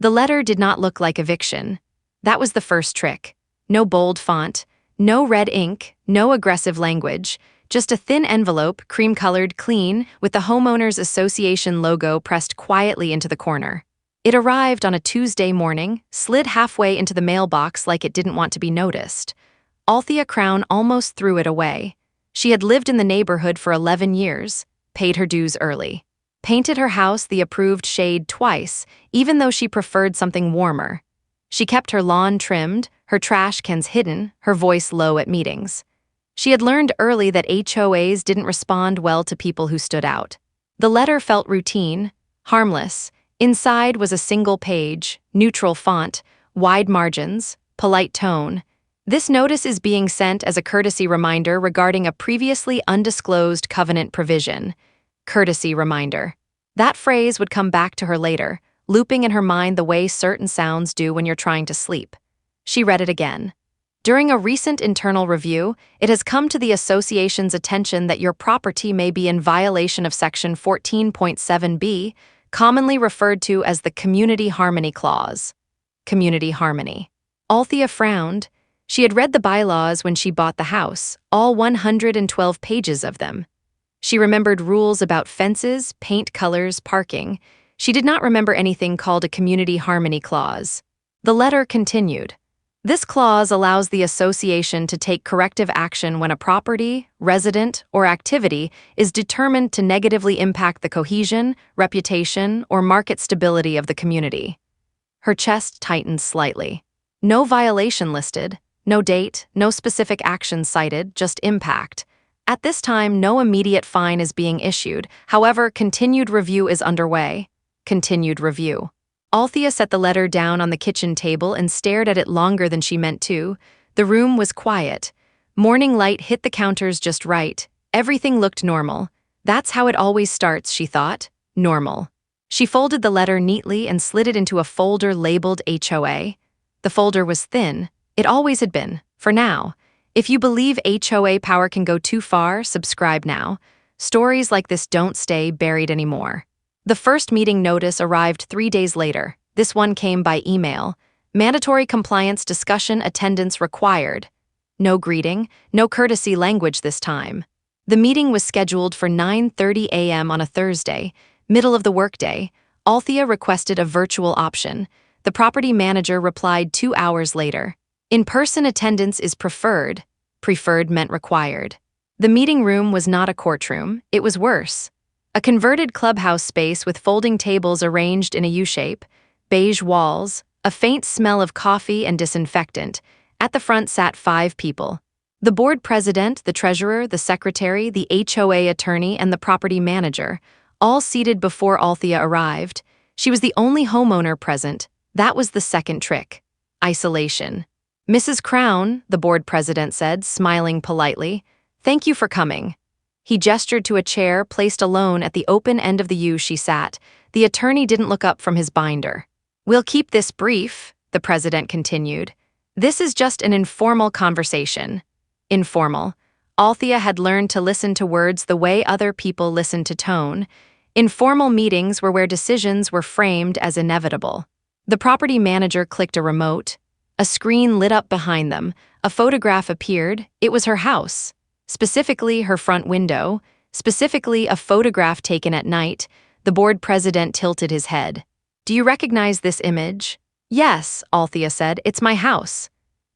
The letter did not look like eviction. That was the first trick. No bold font, no red ink, no aggressive language, just a thin envelope, cream-colored, clean, with the Homeowners Association logo pressed quietly into the corner. It arrived on a Tuesday morning, slid halfway into the mailbox like it didn't want to be noticed. Althia Crown almost threw it away. She had lived in the neighborhood for 11 years, paid her dues early, painted her house the approved shade twice, even though she preferred something warmer. She kept her lawn trimmed, her trash cans hidden, her voice low at meetings. She had learned early that HOAs didn't respond well to people who stood out. The letter felt routine, harmless. Inside was a single page, neutral font, wide margins, polite tone. This notice is being sent as a courtesy reminder regarding a previously undisclosed covenant provision. Courtesy reminder. That phrase would come back to her later, looping in her mind the way certain sounds do when you're trying to sleep. She read it again. During a recent internal review, it has come to the association's attention that your property may be in violation of Section 14.7b, commonly referred to as the Community Harmony Clause. Community Harmony. Althia frowned. She had read the bylaws when she bought the house, all 112 pages of them. She remembered rules about fences, paint colors, parking. She did not remember anything called a Community Harmony Clause. The letter continued. This clause allows the association to take corrective action when a property, resident, or activity is determined to negatively impact the cohesion, reputation, or market stability of the community. Her chest tightened slightly. No violation listed, no date, no specific action cited, just impact. At this time, no immediate fine is being issued. However, continued review is underway. Continued review. Althia set the letter down on the kitchen table and stared at it longer than she meant to. The room was quiet. Morning light hit the counters just right. Everything looked normal. That's how it always starts, she thought. Normal. She folded the letter neatly and slid it into a folder labeled HOA. The folder was thin. It always had been. For now. If you believe HOA power can go too far, subscribe now. Stories like this don't stay buried anymore. The first meeting notice arrived 3 days later. This one came by email. Mandatory compliance discussion attendance required. No greeting, no courtesy language this time. The meeting was scheduled for 9:30 a.m. on a Thursday, middle of the workday. Althia requested a virtual option. The property manager replied 2 hours later. In-person attendance is preferred. Preferred meant required. The meeting room was not a courtroom, it was worse. A converted clubhouse space with folding tables arranged in a U-shape, beige walls, a faint smell of coffee and disinfectant. At the front sat 5 people. The board president, the treasurer, the secretary, the HOA attorney, and the property manager, all seated before Althia arrived. She was the only homeowner present. That was the second trick. Isolation. Mrs. Crown, the board president said, smiling politely, "Thank you for coming." He gestured to a chair placed alone at the open end of the U she sat. The attorney didn't look up from his binder. "We'll keep this brief," the president continued. "This is just an informal conversation." Informal. Althia had learned to listen to words the way other people listen to tone. Informal meetings were where decisions were framed as inevitable. The property manager clicked a remote. A screen lit up behind them. A photograph appeared. It was her house. Specifically, her front window. Specifically, a photograph taken at night. The board president tilted his head. "Do you recognize this image?" "Yes," Althia said. "It's my house."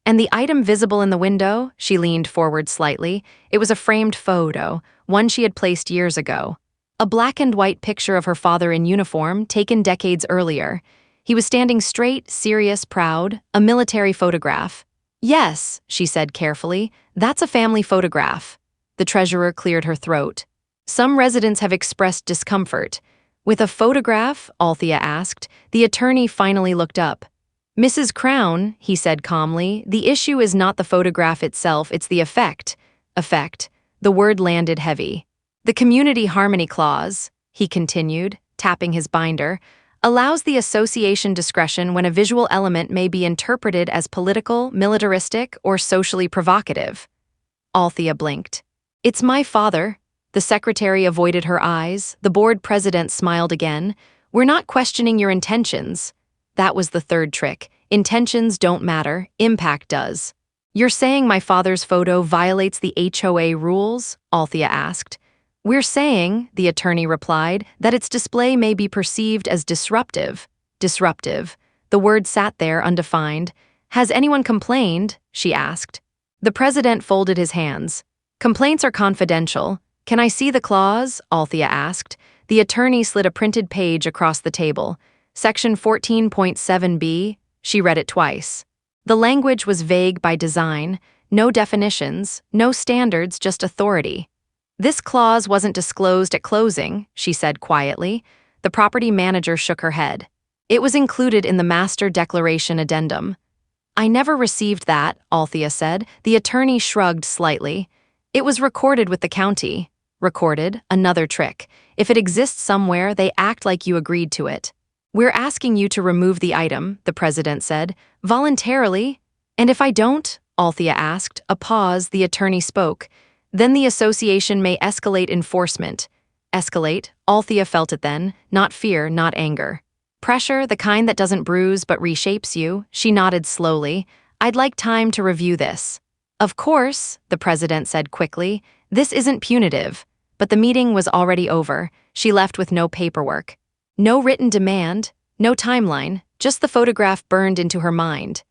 "And the item visible in the window?" She leaned forward slightly. It was a framed photo, one she had placed years ago. A black and white picture of her father in uniform, taken decades earlier. He was standing straight, serious, proud, a military photograph. "Yes," she said carefully, "that's a family photograph." The treasurer cleared her throat. "Some residents have expressed discomfort." "With a photograph?" Althia asked. The attorney finally looked up. "Mrs. Crown," he said calmly, "the issue is not the photograph itself, it's the effect." Effect. The word landed heavy. "The Community Harmony Clause," he continued, tapping his binder, "allows the association discretion when a visual element may be interpreted as political, militaristic, or socially provocative." Althia blinked. "It's my father." The secretary avoided her eyes. The board president smiled again. "We're not questioning your intentions." That was the third trick. Intentions don't matter, impact does. You're saying my father's photo violates the HOA rules? Althia asked. We're saying, the attorney replied, that its display may be perceived as disruptive. Disruptive. The word sat there undefined. Has anyone complained? She asked. The president folded his hands. Complaints are confidential. Can I see the clause? Althia asked. The attorney slid a printed page across the table. Section 14.7b. She read it twice. The language was vague by design. No definitions, no standards, just authority. This clause wasn't disclosed at closing, she said quietly. The property manager shook her head. It was included in the master declaration addendum. I never received that, Althia said. The attorney shrugged slightly. It was recorded with the county. Recorded, another trick. If it exists somewhere, they act like you agreed to it. We're asking you to remove the item, the president said. Voluntarily? And if I don't? Althia asked. A pause, the attorney spoke. Then the association may escalate enforcement. Escalate? Althia felt it then. Not fear, not anger. Pressure, the kind that doesn't bruise but reshapes you. She nodded slowly. I'd like time to review this. Of course, the president said quickly. This isn't punitive. But the meeting was already over. She left with no paperwork. No written demand, no timeline, just the photograph burned into her mind.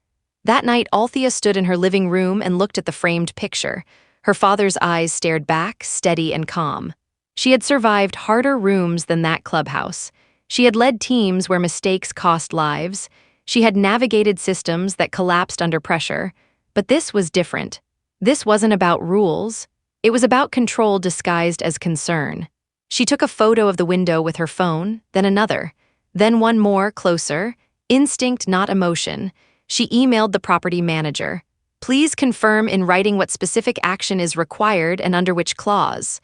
That night, Althia stood in her living room and looked at the framed picture. Her father's eyes stared back, steady and calm. She had survived harder rooms than that clubhouse. She had led teams where mistakes cost lives. She had navigated systems that collapsed under pressure. But this was different. This wasn't about rules. It was about control disguised as concern. She took a photo of the window with her phone, then another, then one more, closer. Instinct, not emotion. She emailed the property manager. Please confirm in writing what specific action is required and under which clause.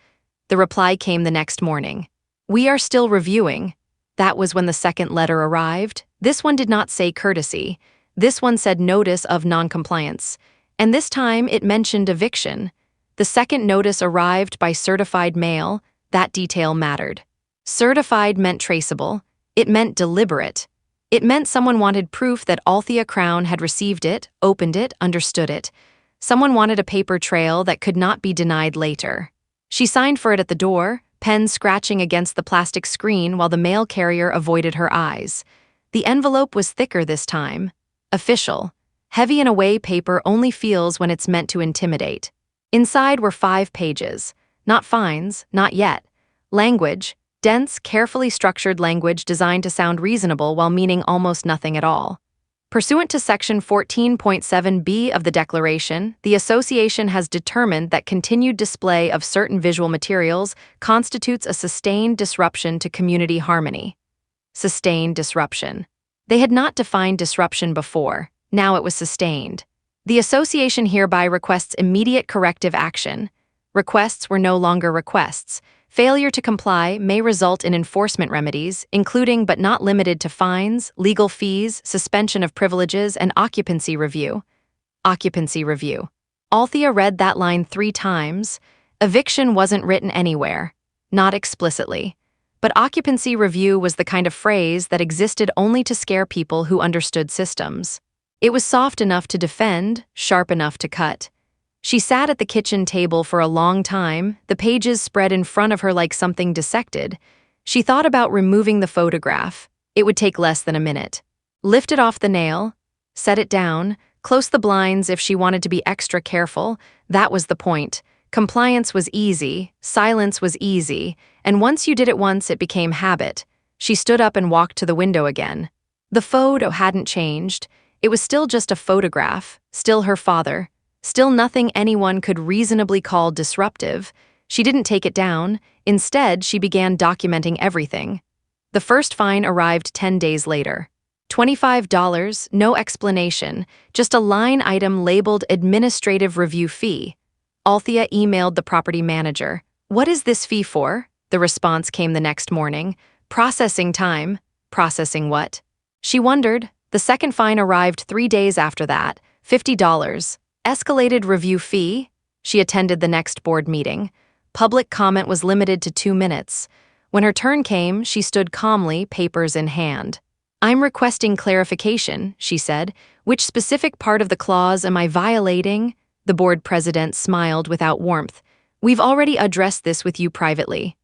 The reply came the next morning. We are still reviewing. That was when the second letter arrived. This one did not say courtesy. This one said notice of noncompliance. And this time it mentioned eviction. The second notice arrived by certified mail. That detail mattered. Certified meant traceable. It meant deliberate. It meant someone wanted proof that Althia Crown had received it, opened it, understood it. Someone wanted a paper trail that could not be denied later. She signed for it at the door, pen scratching against the plastic screen while the mail carrier avoided her eyes. The envelope was thicker this time. Official. Heavy in a way paper only feels when it's meant to intimidate. Inside were 5 pages. Not fines, not yet. Language. Dense, carefully structured language designed to sound reasonable while meaning almost nothing at all. Pursuant to Section 14.7b of the Declaration, the Association has determined that continued display of certain visual materials constitutes a sustained disruption to community harmony. Sustained disruption. They had not defined disruption before. Now it was sustained. The Association hereby requests immediate corrective action. Requests were no longer requests. Failure to comply may result in enforcement remedies, including but not limited to fines, legal fees, suspension of privileges, and occupancy review. Occupancy review. Althia read that line 3 times. Eviction wasn't written anywhere. Not explicitly. But occupancy review was the kind of phrase that existed only to scare people who understood systems. It was soft enough to defend, sharp enough to cut. She sat at the kitchen table for a long time, the pages spread in front of her like something dissected. She thought about removing the photograph. It would take less than a minute. Lift it off the nail, set it down, close the blinds if she wanted to be extra careful. That was the point. Compliance was easy, silence was easy, and once you did it once, it became habit. She stood up and walked to the window again. The photo hadn't changed. It was still just a photograph, still her father. Still nothing anyone could reasonably call disruptive. She didn't take it down. Instead, she began documenting everything. The first fine arrived 10 days later. $25, no explanation, just a line item labeled administrative review fee. Althia emailed the property manager. What is this fee for? The response came the next morning. Processing time. Processing what? She wondered. The second fine arrived 3 days after that. $50. Escalated review fee. She attended the next board meeting. Public comment was limited to 2 minutes. When her turn came, she stood calmly, papers in hand. I'm requesting clarification, she said. Which specific part of the clause am I violating? The board president smiled without warmth. We've already addressed this with you privately.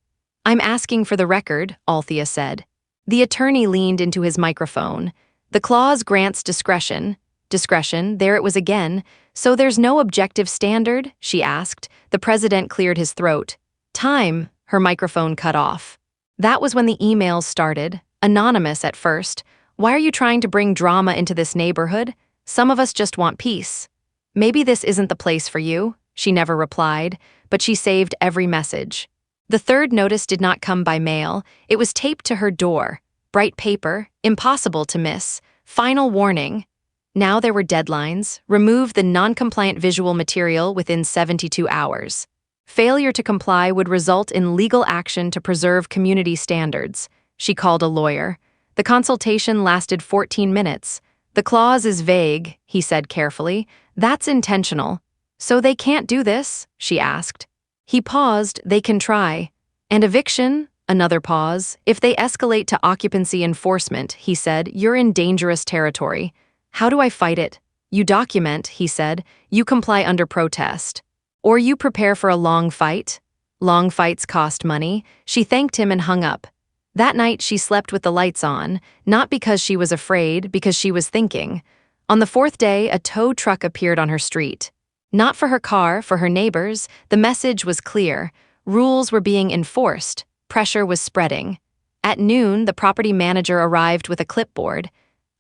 I'm asking for the record, Althia said. The attorney leaned into his microphone. The clause grants discretion. Discretion, there it was again. So there's no objective standard? She asked. The president cleared his throat. Time, her microphone cut off. That was when the emails started, anonymous at first. Why are you trying to bring drama into this neighborhood? Some of us just want peace. Maybe this isn't the place for you, she never replied, but she saved every message. The third notice did not come by mail. It was taped to her door. Bright paper, impossible to miss. Final warning. Now there were deadlines. Remove the non-compliant visual material within 72 hours. Failure to comply would result in legal action to preserve community standards. She called a lawyer. The consultation lasted 14 minutes. The clause is vague, he said carefully. That's intentional. So they can't do this? She asked. He paused. They can try. And eviction? Another pause. If they escalate to occupancy enforcement, he said, you're in dangerous territory. How do I fight it? You document, he said. You comply under protest. Or you prepare for a long fight. Long fights cost money. She thanked him and hung up. That night she slept with the lights on, not because she was afraid, because she was thinking. On the fourth day, a tow truck appeared on her street. Not for her car, for her neighbors. The message was clear. Rules were being enforced. Pressure was spreading. At noon, the property manager arrived with a clipboard.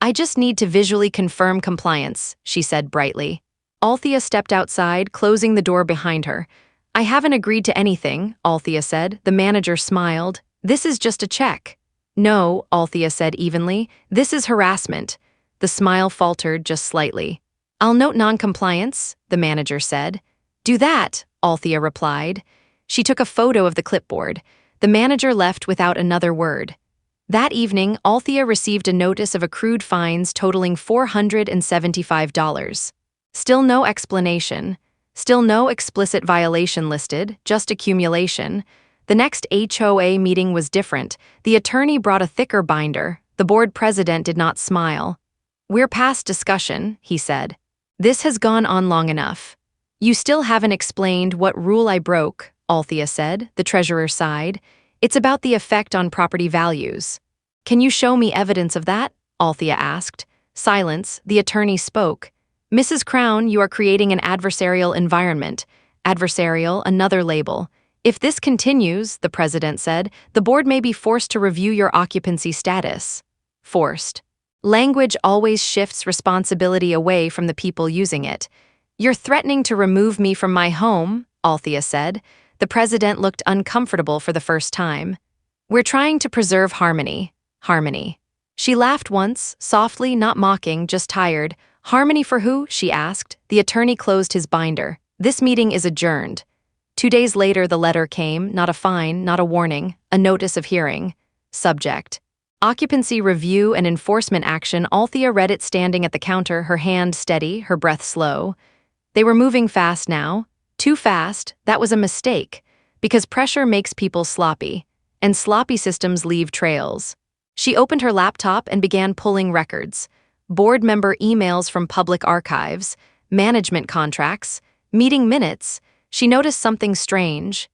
I just need to visually confirm compliance, she said brightly. Althia stepped outside, closing the door behind her. I haven't agreed to anything, Althia said. The manager smiled. This is just a check. No, Althia said evenly. This is harassment. The smile faltered just slightly. I'll note non-compliance, the manager said. Do that, Althia replied. She took a photo of the clipboard. The manager left without another word. That evening, Althia received a notice of accrued fines totaling $475. Still no explanation. Still no explicit violation listed, just accumulation. The next HOA meeting was different. The attorney brought a thicker binder. The board president did not smile. We're past discussion, he said. This has gone on long enough. You still haven't explained what rule I broke, Althia said. The treasurer sighed. It's about the effect on property values. Can you show me evidence of that? Althia asked. Silence. The attorney spoke. Mrs. Crown, you are creating an adversarial environment. Adversarial, another label. If this continues, the president said, the board may be forced to review your occupancy status. Forced. Language always shifts responsibility away from the people using it. You're threatening to remove me from my home, Althia said. The president looked uncomfortable for the first time. We're trying to preserve harmony. Harmony. She laughed once, softly, not mocking, just tired. Harmony for who? She asked. The attorney closed his binder. This meeting is adjourned. 2 days later, the letter came, not a fine, not a warning, a notice of hearing. Subject. Occupancy review and enforcement action. Althia read it standing at the counter, her hand steady, her breath slow. They were moving fast now. Too fast. That was a mistake. Because pressure makes people sloppy. And sloppy systems leave trails. She opened her laptop and began pulling records. Board member emails from public archives, management contracts, meeting minutes. She noticed something strange.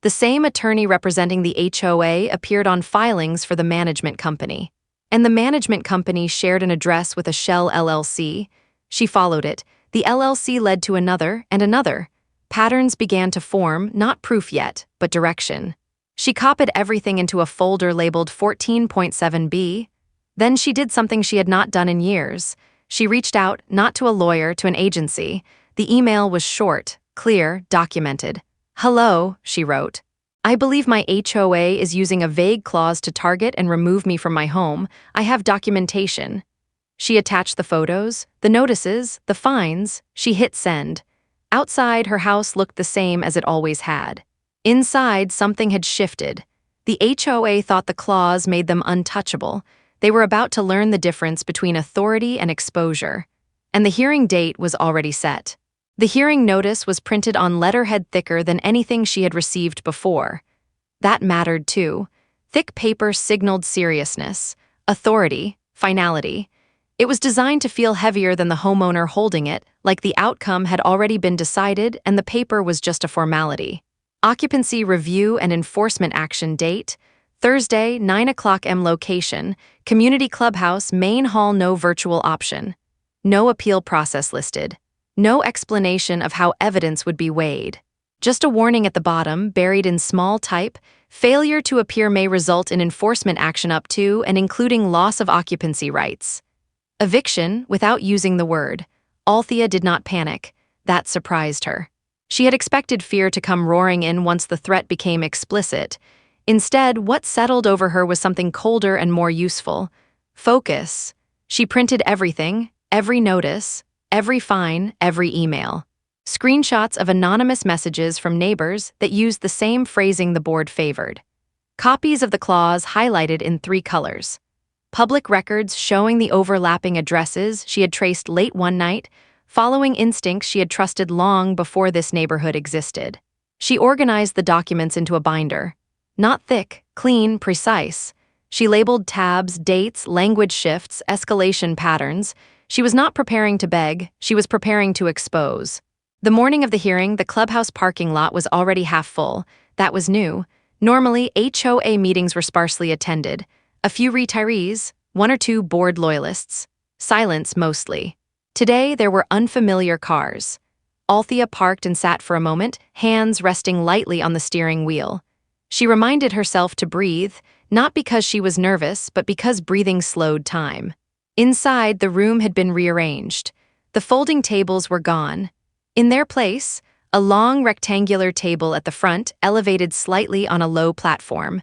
The same attorney representing the HOA appeared on filings for the management company. And the management company shared an address with a shell LLC. She followed it. The LLC led to another and another. Patterns began to form, not proof yet, but direction. She copied everything into a folder labeled 14.7b. Then she did something she had not done in years. She reached out, not to a lawyer, to an agency. The email was short, clear, documented. Hello, she wrote. I believe my HOA is using a vague clause to target and remove me from my home. I have documentation. She attached the photos, the notices, the fines. She hit send. Outside, her house looked the same as it always had. Inside, something had shifted. The HOA thought the clause made them untouchable. They were about to learn the difference between authority and exposure. And the hearing date was already set. The hearing notice was printed on letterhead thicker than anything she had received before. That mattered too. Thick paper signaled seriousness, authority, finality. It was designed to feel heavier than the homeowner holding it, like the outcome had already been decided and the paper was just a formality. Occupancy review and enforcement action date, Thursday, 9 o'clock m. Location, Community Clubhouse, Main Hall. No virtual option. No appeal process listed. No explanation of how evidence would be weighed. Just a warning at the bottom, buried in small type, failure to appear may result in enforcement action up to and including loss of occupancy rights. Eviction, without using the word. Althia did not panic. That surprised her. She had expected fear to come roaring in once the threat became explicit. Instead, what settled over her was something colder and more useful. Focus. She printed everything, every notice, every fine, every email. Screenshots of anonymous messages from neighbors that used the same phrasing the board favored. Copies of the clause highlighted in 3 colors. Public records showing the overlapping addresses she had traced late one night, following instincts she had trusted long before this neighborhood existed. She organized the documents into a binder. Not thick, clean, precise. She labeled tabs, dates, language shifts, escalation patterns. She was not preparing to beg, she was preparing to expose. The morning of the hearing, the clubhouse parking lot was already half full. That was new. Normally, HOA meetings were sparsely attended. A few retirees, 1 or 2 board loyalists. Silence mostly. Today, there were unfamiliar cars. Althia parked and sat for a moment, hands resting lightly on the steering wheel. She reminded herself to breathe, not because she was nervous, but because breathing slowed time. Inside, the room had been rearranged. The folding tables were gone. In their place, a long rectangular table at the front elevated slightly on a low platform.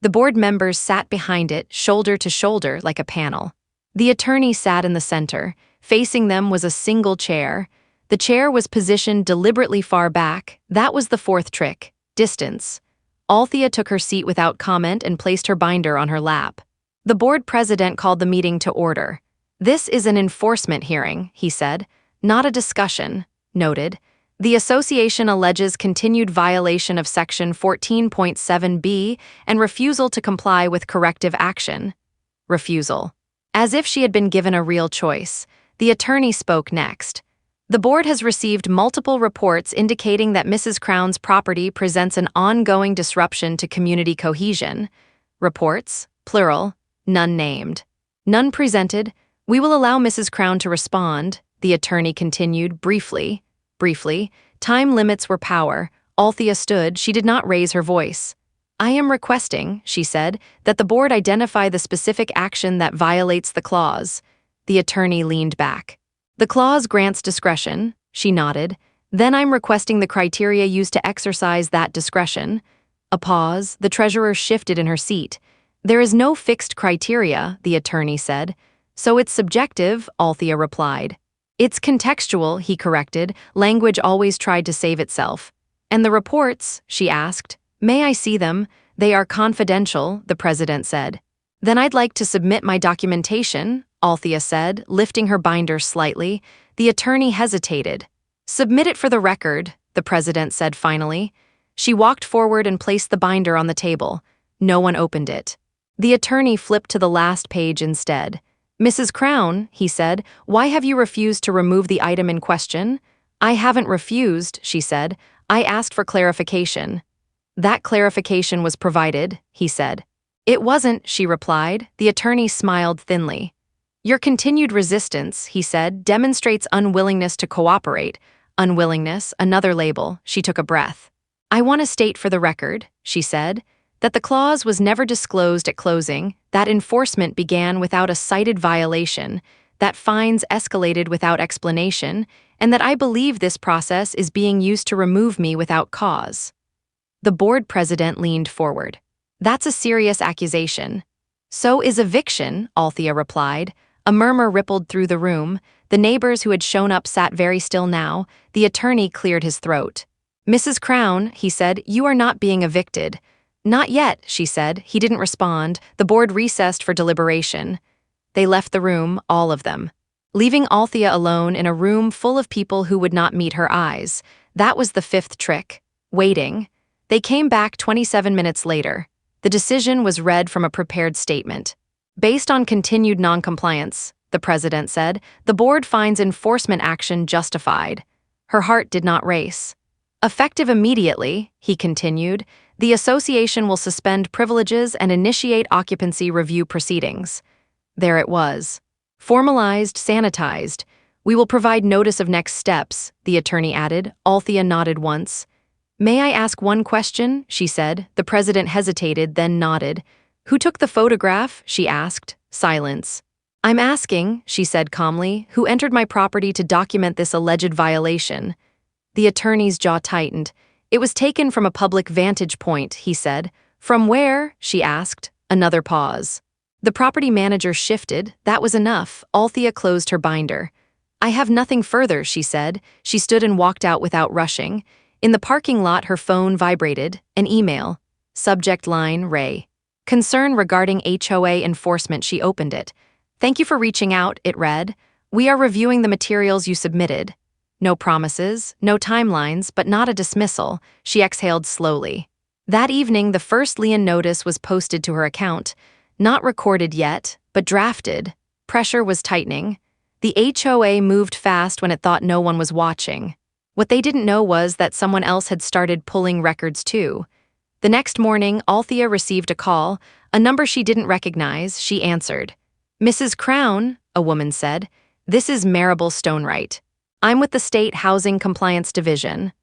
The board members sat behind it, shoulder to shoulder, like a panel. The attorney sat in the center. Facing them was a single chair. The chair was positioned deliberately far back. That was the 4th trick, distance. Althia took her seat without comment and placed her binder on her lap. The board president called the meeting to order. "This is an enforcement hearing," he said, "not a discussion." Noted. The association alleges continued violation of Section 14.7b and refusal to comply with corrective action. Refusal. As if she had been given a real choice, the attorney spoke next. The board has received multiple reports indicating that Mrs. Crown's property presents an ongoing disruption to community cohesion. Reports, plural, none named. None presented. We will allow Mrs. Crown to respond, the attorney continued briefly. Time limits were power. Althia stood, she did not raise her voice. "I am requesting," she said, "that the board identify the specific action that violates the clause." The attorney leaned back. "The clause grants discretion," she nodded. "Then I'm requesting the criteria used to exercise that discretion." A pause, the treasurer shifted in her seat. "There is no fixed criteria," the attorney said. "So it's subjective," Althia replied. "It's contextual," he corrected. Language always tried to save itself. "And the reports?" she asked. "May I see them? They are confidential," the president said. "Then I'd like to submit my documentation," Althia said, lifting her binder slightly. The attorney hesitated. "Submit it for the record," the president said finally. She walked forward and placed the binder on the table. No one opened it. The attorney flipped to the last page instead. "Mrs. Crown," he said, "why have you refused to remove the item in question?" "I haven't refused," she said. "I asked for clarification." "That clarification was provided," he said. "It wasn't," she replied. The attorney smiled thinly. "Your continued resistance," he said, "demonstrates unwillingness to cooperate." Unwillingness, another label. She took a breath. "I want to state for the record," she said, "that the clause was never disclosed at closing, that enforcement began without a cited violation, that fines escalated without explanation, and that I believe this process is being used to remove me without cause." The board president leaned forward. "That's a serious accusation." "So is eviction," Althia replied. A murmur rippled through the room. The neighbors who had shown up sat very still now. The attorney cleared his throat. "Mrs. Crown," he said, "you are not being evicted." "Not yet," she said. He didn't respond. The board recessed for deliberation. They left the room, all of them, leaving Althia alone in a room full of people who would not meet her eyes. That was the 5th trick. Waiting. They came back 27 minutes later. The decision was read from a prepared statement. Based on continued noncompliance, the president said, the board finds enforcement action justified. Her heart did not race. Effective immediately, he continued, the association will suspend privileges and initiate occupancy review proceedings. There it was. Formalized, sanitized. We will provide notice of next steps, the attorney added. Althia nodded once. May I ask one question? She said. The president hesitated, then nodded. Who took the photograph? She asked. Silence. I'm asking, she said calmly, who entered my property to document this alleged violation. The attorney's jaw tightened. It was taken from a public vantage point, he said. From where? She asked. Another pause. The property manager shifted. That was enough. Althia closed her binder. I have nothing further, she said. She stood and walked out without rushing. In the parking lot, her phone vibrated. An email. Subject line, Ray. Concern regarding HOA enforcement. She opened it. Thank you for reaching out, it read. We are reviewing the materials you submitted. No promises, no timelines, but not a dismissal. She exhaled slowly. That evening, the first lien notice was posted to her account. Not recorded yet, but drafted. Pressure was tightening. The HOA moved fast when it thought no one was watching. What they didn't know was that someone else had started pulling records too. The next morning, Althia received a call, a number she didn't recognize. She answered. Mrs. Crown, a woman said, this is Maribel Stonewright. I'm with the State Housing Compliance Division.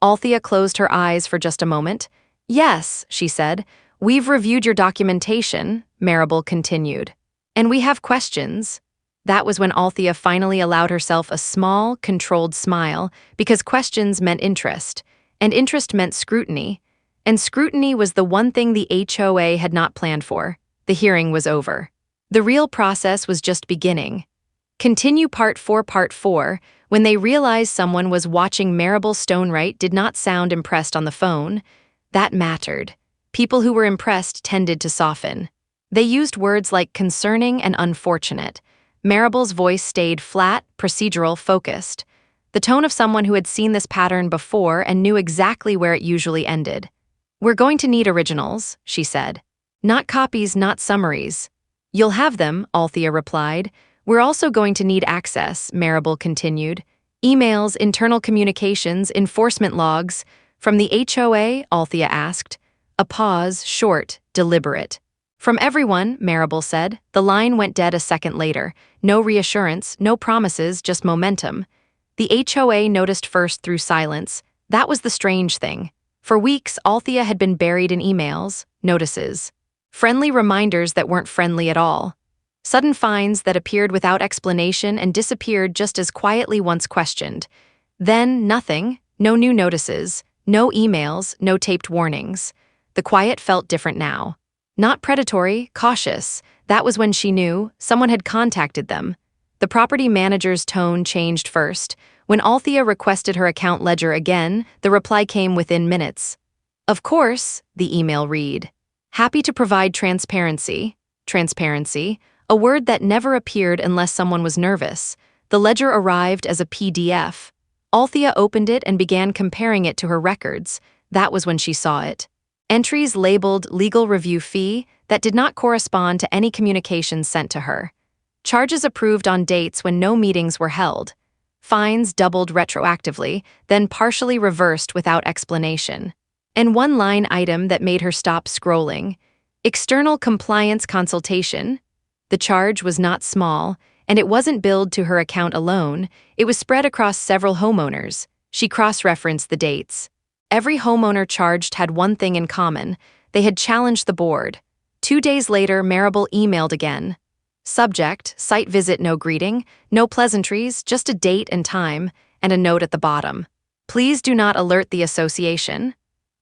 Althia closed her eyes for just a moment. Yes, she said. We've reviewed your documentation, Maribel continued. And we have questions. That was when Althia finally allowed herself a small, controlled smile, because questions meant interest, and interest meant scrutiny. And scrutiny was the one thing the HOA had not planned for. The hearing was over. The real process was just beginning. Continue Part 4. When they realized someone was watching, Maribel Stonewright did not sound impressed on the phone. That mattered. People who were impressed tended to soften. They used words like concerning and unfortunate. Maribel's voice stayed flat, procedural, focused. The tone of someone who had seen this pattern before and knew exactly where it usually ended. We're going to need originals, she said. Not copies, not summaries. You'll have them, Althia replied. We're also going to need access, Maribel continued. Emails, internal communications, enforcement logs. From the HOA, Althia asked. A pause, short, deliberate. From everyone, Maribel said. The line went dead a second later. No reassurance, no promises, just momentum. The HOA noticed first through silence. That was the strange thing. For weeks, Althia had been buried in emails, notices. Friendly reminders that weren't friendly at all. Sudden fines that appeared without explanation and disappeared just as quietly once questioned. Then, nothing. No new notices. No emails, no taped warnings. The quiet felt different now. Not predatory, cautious. That was when she knew someone had contacted them. The property manager's tone changed first. When Althia requested her account ledger again, the reply came within minutes. Of course, the email read. Happy to provide transparency. Transparency, a word that never appeared unless someone was nervous. The ledger arrived as a PDF. Althia opened it and began comparing it to her records. That was when she saw it. Entries labeled legal review fee that did not correspond to any communications sent to her. Charges approved on dates when no meetings were held. Fines doubled retroactively, then partially reversed without explanation. And one line item that made her stop scrolling. External compliance consultation. The charge was not small, and it wasn't billed to her account alone. It was spread across several homeowners. She cross-referenced the dates. Every homeowner charged had one thing in common. They had challenged the board. 2 days later, Maribel emailed again. Subject, site visit, no greeting, no pleasantries, just a date and time, and a note at the bottom. Please do not alert the association.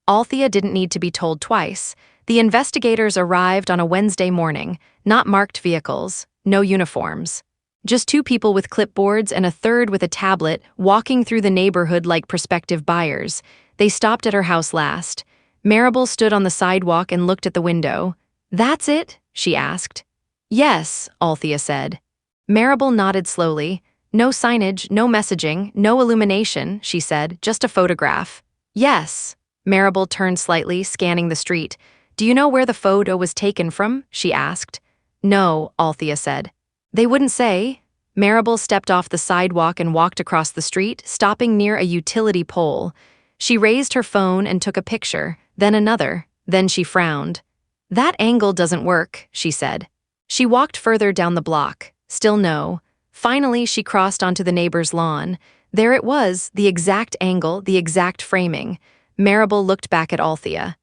Althia didn't need to be told twice. The investigators arrived on a Wednesday morning, not marked vehicles, no uniforms. Just 2 people with clipboards and a third with a tablet walking through the neighborhood like prospective buyers. They stopped at her house last. Maribel stood on the sidewalk and looked at the window. That's it? She asked. Yes, Althia said. Maribel nodded slowly. No signage, no messaging, no illumination, she said, just a photograph. Yes. Maribel turned slightly, scanning the street. Do you know where the photo was taken from? She asked. No, Althea said. They wouldn't say. Maribel stepped off the sidewalk and walked across the street, stopping near a utility pole. She raised her phone and took a picture, then another, then she frowned. That angle doesn't work, she said. She walked further down the block. Still no. Finally, she crossed onto the neighbor's lawn. There it was, the exact angle, the exact framing. Maribel looked back at Althea.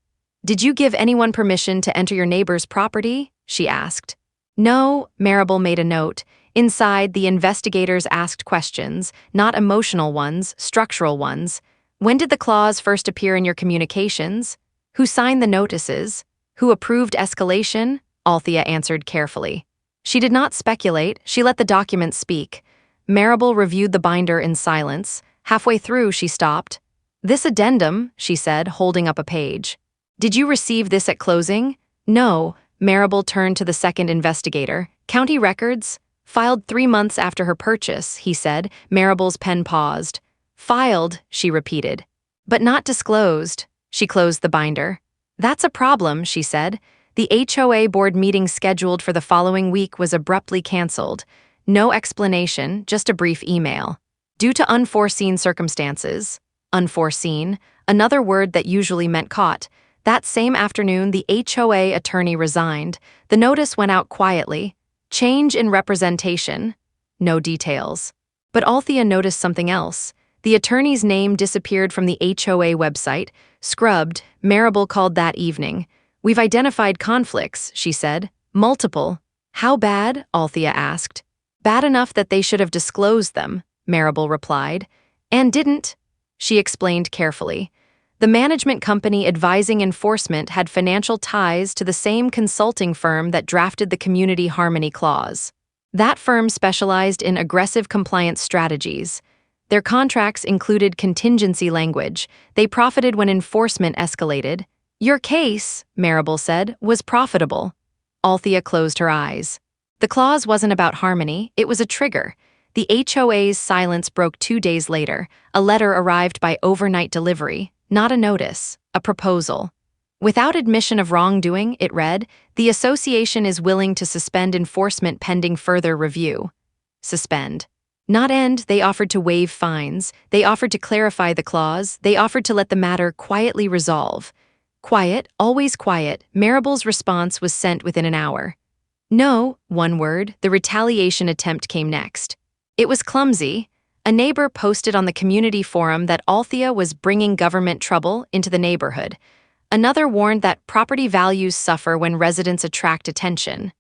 Did you give anyone permission to enter your neighbor's property? She asked. No, Maribel made a note. Inside, the investigators asked questions, not emotional ones, structural ones. When did the clause first appear in your communications? Who signed the notices? Who approved escalation? Althea answered carefully. She did not speculate, she let the documents speak. Maribel reviewed the binder in silence. Halfway through, she stopped. This addendum, she said, holding up a page. Did you receive this at closing? No. Maribel turned to the second investigator. County records? Filed 3 months after her purchase, he said. Maribel's pen paused. Filed, she repeated. But not disclosed. She closed the binder. That's a problem, she said. The HOA board meeting scheduled for the following week was abruptly canceled. No explanation, just a brief email. Due to unforeseen circumstances. Unforeseen, another word that usually meant caught. That same afternoon, the HOA attorney resigned. The notice went out quietly. Change in representation. No details. But Althea noticed something else. The attorney's name disappeared from the HOA website. Scrubbed, Maribel called that evening. We've identified conflicts, she said. Multiple. How bad? Althea asked. Bad enough that they should have disclosed them, Maribel replied. And didn't. She explained carefully. The management company advising enforcement had financial ties to the same consulting firm that drafted the Community Harmony Clause. That firm specialized in aggressive compliance strategies. Their contracts included contingency language. They profited when enforcement escalated. Your case, Maribel said, was profitable. Althea closed her eyes. The clause wasn't about harmony, it was a trigger. The HOA's silence broke 2 days later. A letter arrived by overnight delivery. Not a notice, a proposal. Without admission of wrongdoing, it read, the association is willing to suspend enforcement pending further review. Suspend. Not end, they offered to waive fines, they offered to clarify the clause, they offered to let the matter quietly resolve. Quiet, always quiet, Maribel's response was sent within an hour. No, one word, the retaliation attempt came next. It was clumsy. A neighbor posted on the community forum that Althea was bringing government trouble into the neighborhood. Another warned that property values suffer when residents attract attention.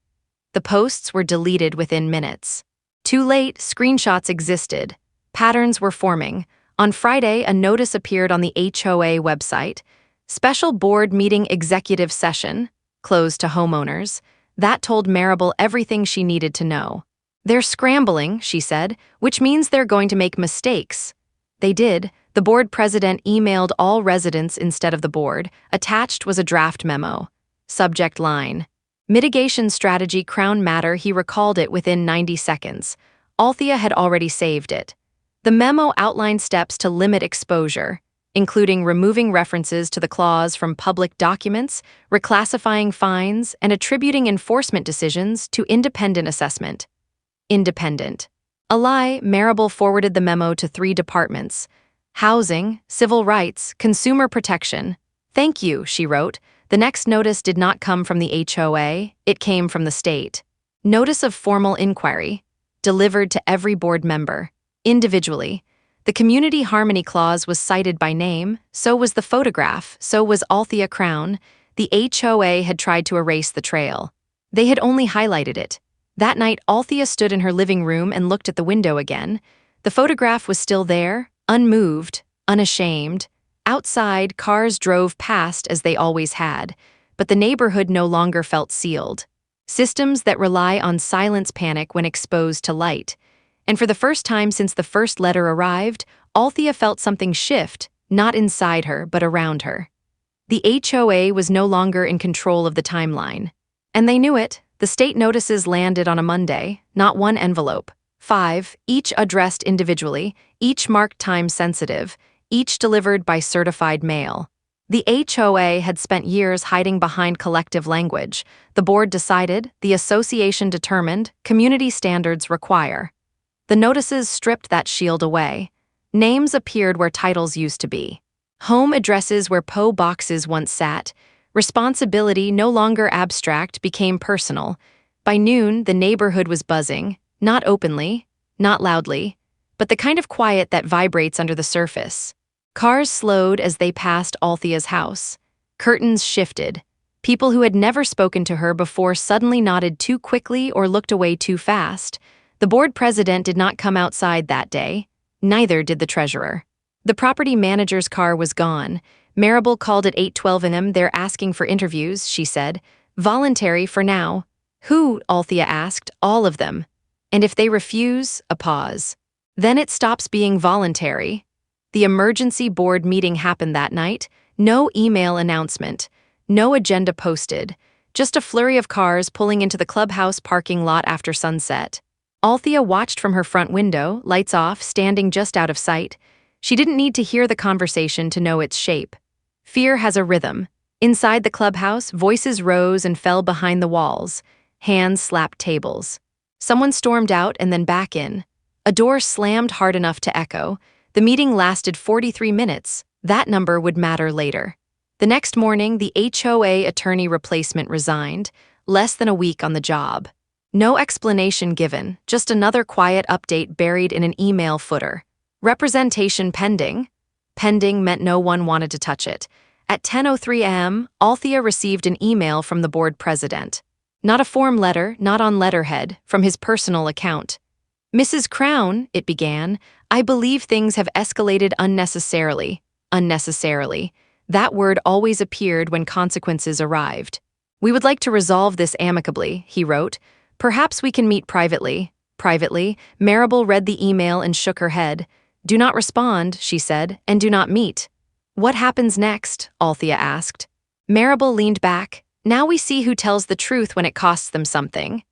The posts were deleted within minutes. Too late, screenshots existed. Patterns were forming. On Friday, a notice appeared on the HOA website. Special board meeting executive session, closed to homeowners. That told Maribel everything she needed to know. They're scrambling, she said, which means they're going to make mistakes. They did. The board president emailed all residents instead of the board. Attached was a draft memo. Subject line. Mitigation strategy Crown matter, he recalled it within 90 seconds. Althea had already saved it. The memo outlined steps to limit exposure, including removing references to the clause from public documents, reclassifying fines, and attributing enforcement decisions to independent assessment. Independent. A lie, Maribel forwarded the memo to 3 departments. Housing, Civil Rights, Consumer Protection. Thank you, she wrote. The next notice did not come from the HOA, it came from the state. Notice of formal inquiry. Delivered to every board member. Individually. The Community Harmony Clause was cited by name, so was the photograph, so was Althia Crown. The HOA had tried to erase the trail. They had only highlighted it. That night, Althea stood in her living room and looked at the window again. The photograph was still there, unmoved, unashamed. Outside, cars drove past as they always had, but the neighborhood no longer felt sealed. Systems that rely on silence panic when exposed to light. And for the first time since the first letter arrived, Althea felt something shift, not inside her, but around her. The HOA was no longer in control of the timeline. And they knew it. The state notices landed on a Monday, not one envelope. 5, each addressed individually, each marked time-sensitive, each delivered by certified mail. The HOA had spent years hiding behind collective language. The board decided, the association determined, community standards require. The notices stripped that shield away. Names appeared where titles used to be. Home addresses where PO boxes once sat. Responsibility, no longer abstract, became personal. By noon, the neighborhood was buzzing, not openly, not loudly, but the kind of quiet that vibrates under the surface. Cars slowed as they passed Althia's house. Curtains shifted. People who had never spoken to her before suddenly nodded too quickly or looked away too fast. The board president did not come outside that day. Neither did the treasurer. The property manager's car was gone. Maribel called at 8:12 a.m. They're asking for interviews, she said. Voluntary for now. Who? Althia asked. All of them. And if they refuse, a pause. Then it stops being voluntary. The emergency board meeting happened that night. No email announcement. No agenda posted. Just a flurry of cars pulling into the clubhouse parking lot after sunset. Althia watched from her front window, lights off, standing just out of sight. She didn't need to hear the conversation to know its shape. Fear has a rhythm. Inside the clubhouse, voices rose and fell behind the walls. Hands slapped tables. Someone stormed out and then back in. A door slammed hard enough to echo. The meeting lasted 43 minutes. That number would matter later. The next morning, the HOA attorney replacement resigned, less than a week on the job. No explanation given, just another quiet update buried in an email footer. Representation pending. Pending meant no one wanted to touch it. At 10:03 a.m., Althia received an email from the board president. Not a form letter, not on letterhead, from his personal account. Mrs. Crown, it began, I believe things have escalated unnecessarily. Unnecessarily. That word always appeared when consequences arrived. We would like to resolve this amicably, he wrote. Perhaps we can meet privately. Privately, Maribel read the email and shook her head. Do not respond, she said, and do not meet. What happens next? Althia asked. Maribel leaned back. Now we see who tells the truth when it costs them something.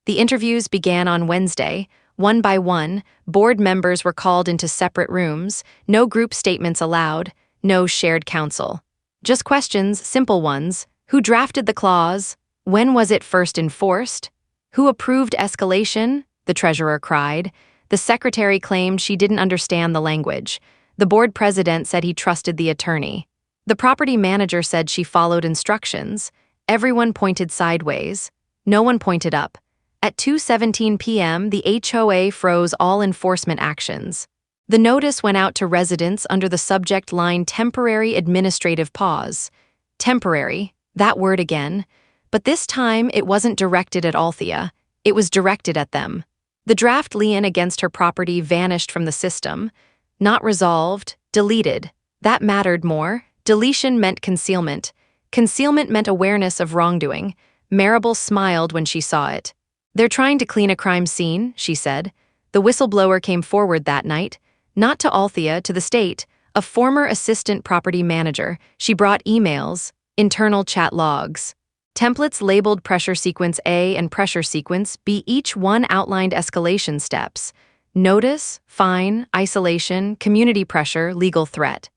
The interviews began on Wednesday. One by one, board members were called into separate rooms, no group statements allowed, no shared counsel. Just questions, simple ones. Who drafted the clause? When was it first enforced? Who approved escalation? The treasurer cried. The secretary claimed she didn't understand the language. The board president said he trusted the attorney. The property manager said she followed instructions. Everyone pointed sideways. No one pointed up. At 2:17 p.m., the HOA froze all enforcement actions. The notice went out to residents under the subject line Temporary Administrative Pause. Temporary, that word again. But this time it wasn't directed at Althia. It was directed at them. The draft lien against her property vanished from the system. Not resolved, deleted. That mattered more. Deletion meant concealment. Concealment meant awareness of wrongdoing. Maribel smiled when she saw it. They're trying to clean a crime scene, she said. The whistleblower came forward that night. Not to Althia, to the state. A former assistant property manager. She brought emails, internal chat logs. Templates labeled Pressure Sequence A and Pressure Sequence B, each one outlined escalation steps. Notice, fine, isolation, community pressure, legal threat.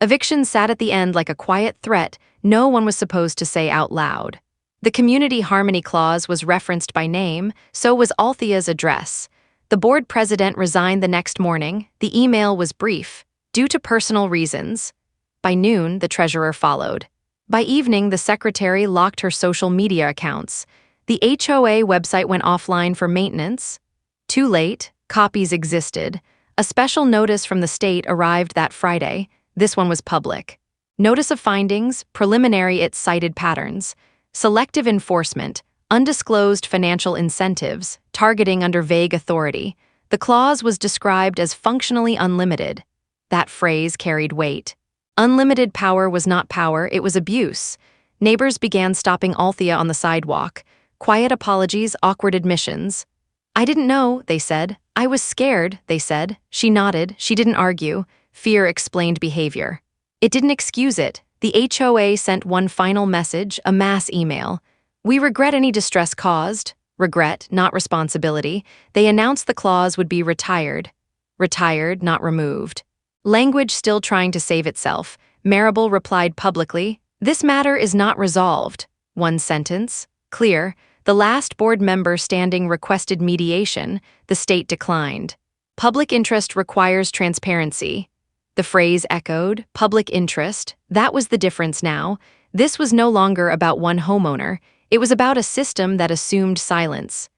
Eviction sat at the end like a quiet threat no one was supposed to say out loud. The community harmony clause was referenced by name, so was Althia's address. The board president resigned the next morning. The email was brief, due to personal reasons. By noon, the treasurer followed. By evening, the secretary locked her social media accounts. The HOA website went offline for maintenance. Too late, copies existed. A special notice from the state arrived that Friday. This one was public. Notice of findings, preliminary, it cited patterns. Selective enforcement, undisclosed financial incentives, targeting under vague authority. The clause was described as functionally unlimited. That phrase carried weight. Unlimited power was not power, it was abuse. Neighbors began stopping Althia on the sidewalk. Quiet apologies, awkward admissions. I didn't know, they said. I was scared, they said. She nodded, she didn't argue. Fear explained behavior. It didn't excuse it. The HOA sent one final message, a mass email. We regret any distress caused. Regret, not responsibility. They announced the clause would be retired. Retired, not removed. Language still trying to save itself. Maribel replied publicly, "This matter is not resolved." One sentence. Clear. The last board member standing requested mediation. The state declined. Public interest requires transparency. The phrase echoed, public interest. That was the difference now. This was no longer about one homeowner. It was about a system that assumed silence.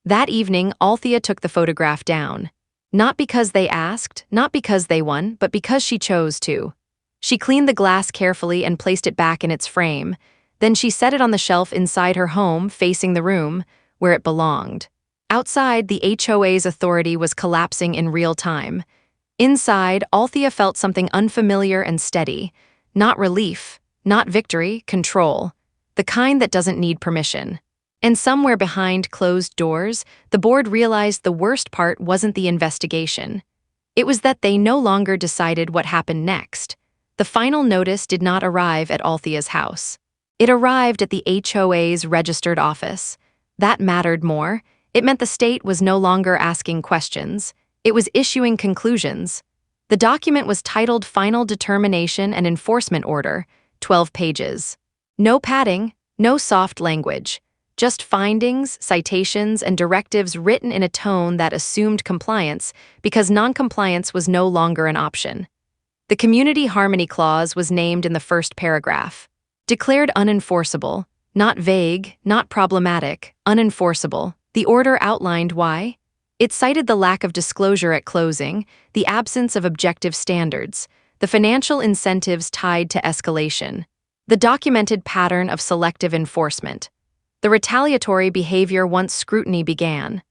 That evening, Althia took the photograph down. Not because they asked, not because they won, but because she chose to. She cleaned the glass carefully and placed it back in its frame. Then she set it on the shelf inside her home, facing the room, where it belonged. Outside, the HOA's authority was collapsing in real time. Inside, Althia felt something unfamiliar and steady. Not relief, not victory, control. The kind that doesn't need permission. And somewhere behind closed doors, the board realized the worst part wasn't the investigation. It was that they no longer decided what happened next. The final notice did not arrive at Althia's house. It arrived at the HOA's registered office. That mattered more. It meant the state was no longer asking questions. It was issuing conclusions. The document was titled Final Determination and Enforcement Order, 12 pages. No padding, no soft language. Just findings, citations, and directives written in a tone that assumed compliance because noncompliance was no longer an option. The Community Harmony Clause was named in the first paragraph. Declared unenforceable, not vague, not problematic, unenforceable. The order outlined why. It cited the lack of disclosure at closing, the absence of objective standards, the financial incentives tied to escalation, the documented pattern of selective enforcement, the retaliatory behavior once scrutiny began.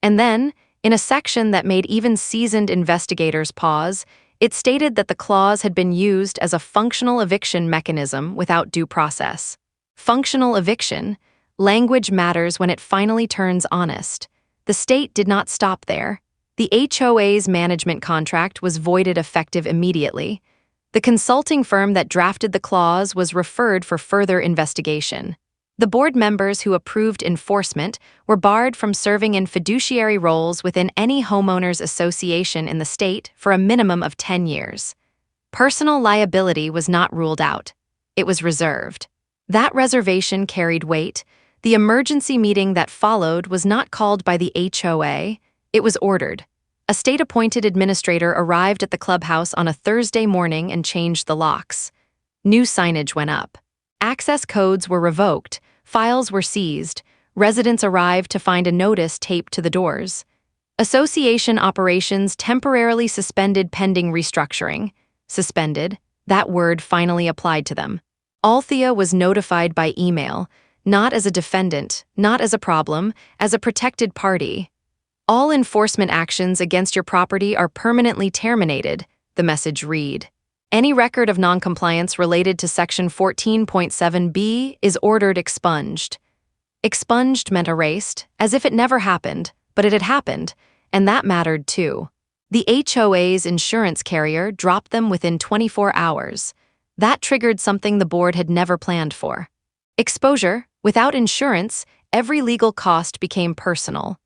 And then, in a section that made even seasoned investigators pause, it stated that the clause had been used as a functional eviction mechanism without due process. Functional eviction? Language matters when it finally turns honest. The state did not stop there. The HOA's management contract was voided effective immediately. The consulting firm that drafted the clause was referred for further investigation. The board members who approved enforcement were barred from serving in fiduciary roles within any homeowners association in the state for a minimum of 10 years. Personal liability was not ruled out. It was reserved. That reservation carried weight. The emergency meeting that followed was not called by the HOA. It was ordered. A state-appointed administrator arrived at the clubhouse on a Thursday morning and changed the locks. New signage went up. Access codes were revoked. Files were seized. Residents arrived to find a notice taped to the doors. Association operations temporarily suspended pending restructuring. Suspended. That word finally applied to them. Althia was notified by email, not as a defendant, not as a problem, as a protected party. All enforcement actions against your property are permanently terminated, the message read. Any record of noncompliance related to Section 14.7b is ordered expunged. Expunged meant erased, as if it never happened, but it had happened, and that mattered too. The HOA's insurance carrier dropped them within 24 hours. That triggered something the board had never planned for. Exposure. Without insurance, every legal cost became personal.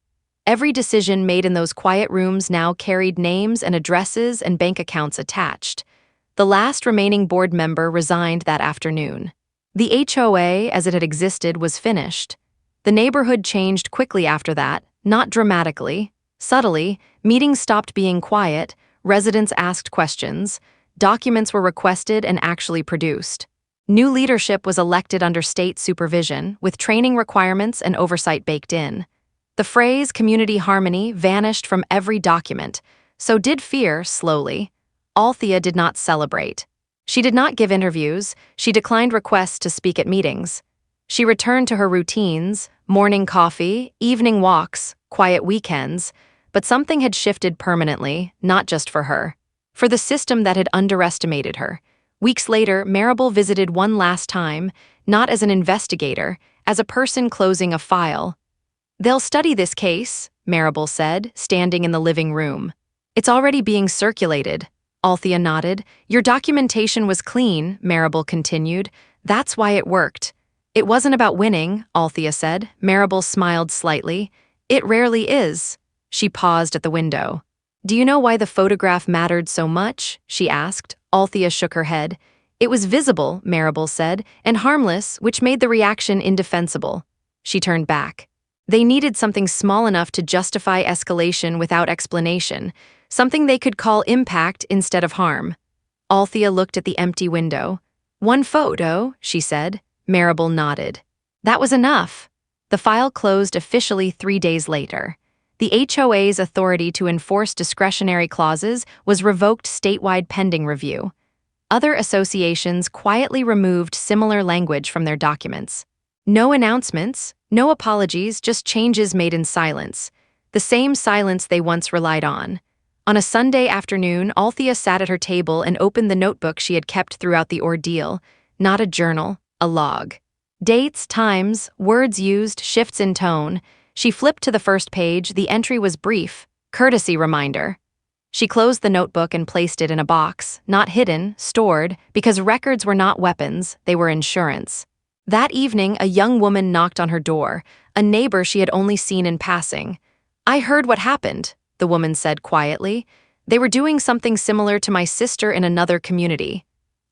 Every decision made in those quiet rooms now carried names and addresses and bank accounts attached. The last remaining board member resigned that afternoon. The HOA, as it had existed, was finished. The neighborhood changed quickly after that, not dramatically. Subtly, meetings stopped being quiet, residents asked questions, documents were requested and actually produced. New leadership was elected under state supervision, with training requirements and oversight baked in. The phrase community harmony vanished from every document, so did fear slowly. Althia did not celebrate. She did not give interviews. She declined requests to speak at meetings. She returned to her routines, morning coffee, evening walks, quiet weekends, but something had shifted permanently, not just for her. For the system that had underestimated her. Weeks later, Maribel visited one last time, not as an investigator, as a person closing a file. "They'll study this case," Maribel said, standing in the living room. "It's already being circulated." Althia nodded. "Your documentation was clean," Maribel continued. "That's why it worked." "It wasn't about winning," Althia said. Maribel smiled slightly. "It rarely is." She paused at the window. "Do you know why the photograph mattered so much?" she asked. Althia shook her head. It was visible, Maribel said, and harmless, which made the reaction indefensible. She turned back. They needed something small enough to justify escalation without explanation, something they could call impact instead of harm. Althia looked at the empty window. "One photo," she said. Maribel nodded. That was enough. The file closed officially 3 days later. The HOA's authority to enforce discretionary clauses was revoked statewide pending review. Other associations quietly removed similar language from their documents. No announcements, no apologies, just changes made in silence. The same silence they once relied on. On a Sunday afternoon, Althia sat at her table and opened the notebook she had kept throughout the ordeal. Not a journal, a log. Dates, times, words used, shifts in tone. She flipped to the first page. The entry was brief, courtesy reminder. She closed the notebook and placed it in a box, not hidden, stored, because records were not weapons, they were insurance. That evening, a young woman knocked on her door, a neighbor she had only seen in passing. "I heard what happened," the woman said quietly. "They were doing something similar to my sister in another community."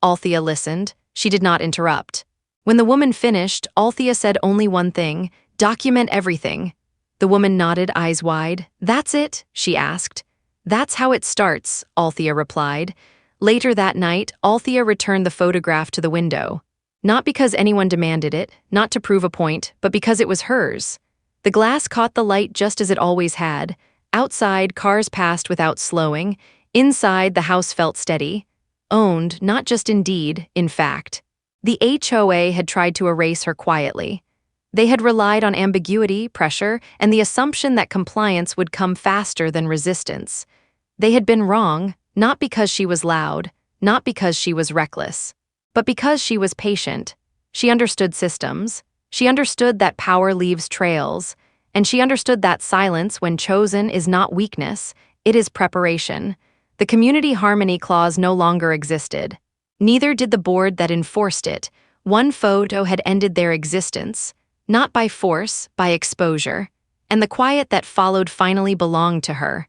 Althia listened. She did not interrupt. When the woman finished, Althia said only one thing: "Document everything." The woman nodded, eyes wide. "That's it?" she asked. "That's how it starts," Althia replied. Later that night, Althia returned the photograph to the window. Not because anyone demanded it, not to prove a point, but because it was hers. The glass caught the light just as it always had. Outside, cars passed without slowing. Inside, the house felt steady. Owned, not just in deed, in fact. The HOA had tried to erase her quietly. They had relied on ambiguity, pressure, and the assumption that compliance would come faster than resistance. They had been wrong, not because she was loud, not because she was reckless, but because she was patient. She understood systems. She understood that power leaves trails. And she understood that silence, when chosen, is not weakness, it is preparation. The community harmony clause no longer existed. Neither did the board that enforced it. One photo had ended their existence, not by force, by exposure. And the quiet that followed finally belonged to her.